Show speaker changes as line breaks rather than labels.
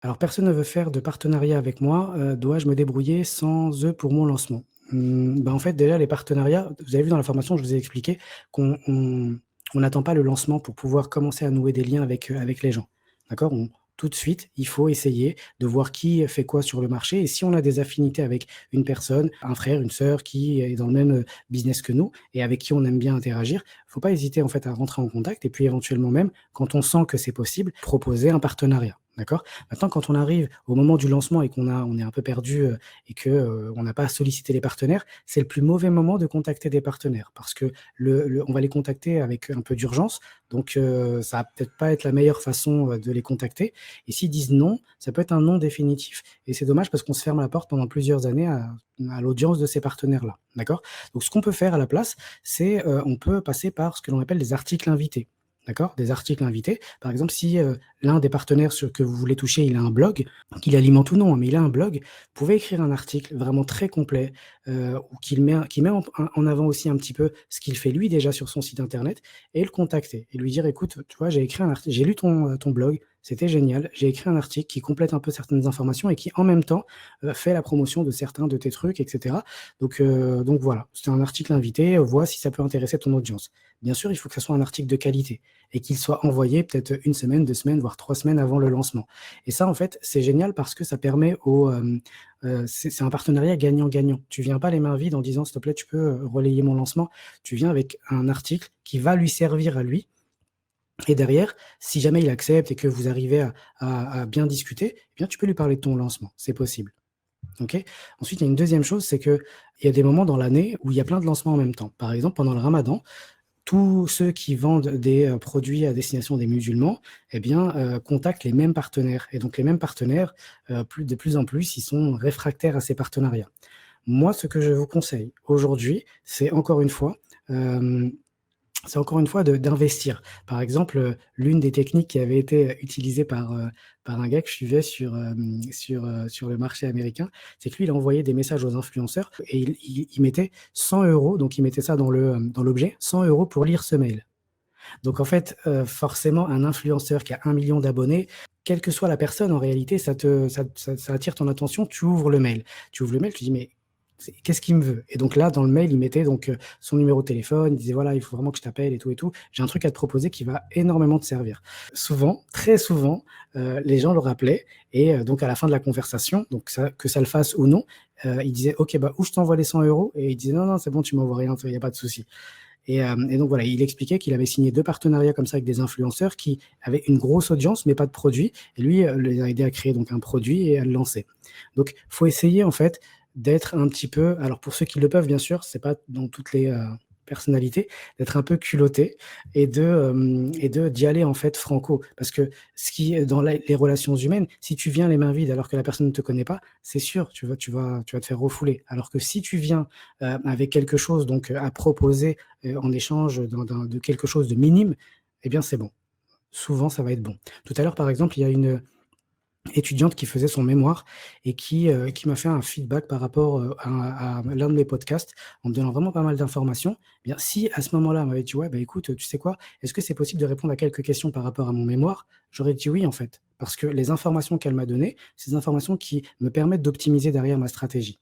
Alors personne ne veut faire de partenariat avec moi, dois-je me débrouiller sans eux pour mon lancement? En fait, déjà les partenariats, vous avez vu dans la formation, je vous ai expliqué qu'on n'attend pas le lancement pour pouvoir commencer à nouer des liens avec les gens. D'accord? On Tout de suite, il faut essayer de voir qui fait quoi sur le marché et si on a des affinités avec une personne, un frère, une sœur qui est dans le même, business que nous et avec qui on aime bien interagir, faut pas hésiter en fait à rentrer en contact et puis éventuellement même, quand on sent que c'est possible, proposer un partenariat. D'accord? Maintenant, quand on arrive au moment du lancement et on est un peu perdu, et que, on n'a pas sollicité les partenaires, c'est le plus mauvais moment de contacter des partenaires parce que on va les contacter avec un peu d'urgence, donc ça va peut-être pas être la meilleure façon, de les contacter et s'ils disent non, ça peut être un non définitif et c'est dommage parce qu'on se ferme la porte pendant plusieurs années à l'audience de ces partenaires-là, d'accord? Donc ce qu'on peut faire à la place, c'est, on peut passer par ce que l'on appelle des articles invités, d'accord? Des articles invités. Par exemple, si, l'un des partenaires sur que vous voulez toucher, il a un blog, qu'il alimente ou non, hein, mais il a un blog, vous pouvez écrire un article vraiment très complet, où qui met en avant aussi un petit peu ce qu'il fait lui déjà sur son site internet et le contacter et lui dire: «Écoute, tu vois, j'ai écrit un article, j'ai lu ton blog, c'était génial, j'ai écrit un article qui complète un peu certaines informations et qui en même temps, fait la promotion de certains de tes trucs et cetera. Donc voilà, c'est un article invité, vois si ça peut intéresser ton audience». Bien sûr, il faut que ça soit un article de qualité et qu'il soit envoyé peut-être une semaine, 2 semaines, voire 3 semaines avant le lancement. Et ça, en fait, c'est génial parce que ça permet c'est un partenariat gagnant-gagnant. Tu viens pas les mains vides en disant: «S'il te plaît, tu peux, relayer mon lancement». Tu viens avec un article qui va lui servir à lui et derrière, si jamais il accepte et que vous arrivez à bien discuter, eh bien, tu peux lui parler de ton lancement. C'est possible, OK? Ensuite, il y a une deuxième chose, c'est qu'il y a des moments dans l'année où il y a plein de lancements en même temps. Par exemple, pendant le ramadan, tous ceux qui vendent des, produits à destination des musulmans, eh bien, contactent les mêmes partenaires et donc les mêmes partenaires, de plus en plus, ils sont réfractaires à ces partenariats. Moi, ce que je vous conseille aujourd'hui, hem, c'est encore une fois d'investir. Par exemple, l'une des techniques qui avait été utilisée par un gars que je suivais sur le marché américain, c'est que lui, il envoyait des messages aux influenceurs et il mettait 100 €, donc il mettait ça dans l'objet, 100 € pour lire ce mail. Donc en fait, forcément, un influenceur qui a 1 million d'abonnés, quelle que soit la personne, en réalité, ça attire ton attention, tu ouvres le mail. Tu ouvres le mail, tu dis: «Mais qu'est-ce qu'il me veut?» Et donc là, dans le mail, il mettait donc, son numéro de téléphone, il disait: «Voilà, il faut vraiment que je t'appelle et tout. J'ai un truc à te proposer qui va énormément te servir». Souvent, très souvent, les gens le rappelaient et donc à la fin de la conversation, donc ça que ça le fasse ou non, il disait: «OK, bah, ou je t'envoie les 100 € et il disait: «Non, non, c'est bon, tu m'envoies rien, il y a pas de souci». Et donc voilà, il expliquait qu'il avait signé 2 partenariats comme ça avec des influenceurs qui avaient une grosse audience, mais pas de produit et lui, les a aidés à créer donc un produit et à le lancer. Donc faut essayer en fait d'être un petit peu, alors pour ceux qui le peuvent bien sûr, c'est pas dans toutes les, personnalités, d'être un peu culotté et d'y aller en fait franco. Parce que ce qui est dans les relations humaines, si tu viens les mains vides alors que la personne ne te connaît pas, c'est sûr, tu vas te faire refouler. Alors que si tu viens, avec quelque chose donc, à proposer, en échange de quelque chose de minime, eh bien c'est bon. Souvent ça va être bon. Tout à l'heure par exemple, il y a une étudiante qui faisait son mémoire et qui m'a fait un feedback par rapport, à l'un de mes podcasts, en me donnant vraiment pas mal d'informations. Eh bien, si à ce moment-là, elle m'avait dit: «Ouais, bah, écoute, tu sais quoi? Est-ce que c'est possible de répondre à quelques questions par rapport à mon mémoire?» J'aurais dit: «Oui», en fait, parce que les informations qu'elle m'a données, c'est des informations qui me permettent d'optimiser derrière ma stratégie.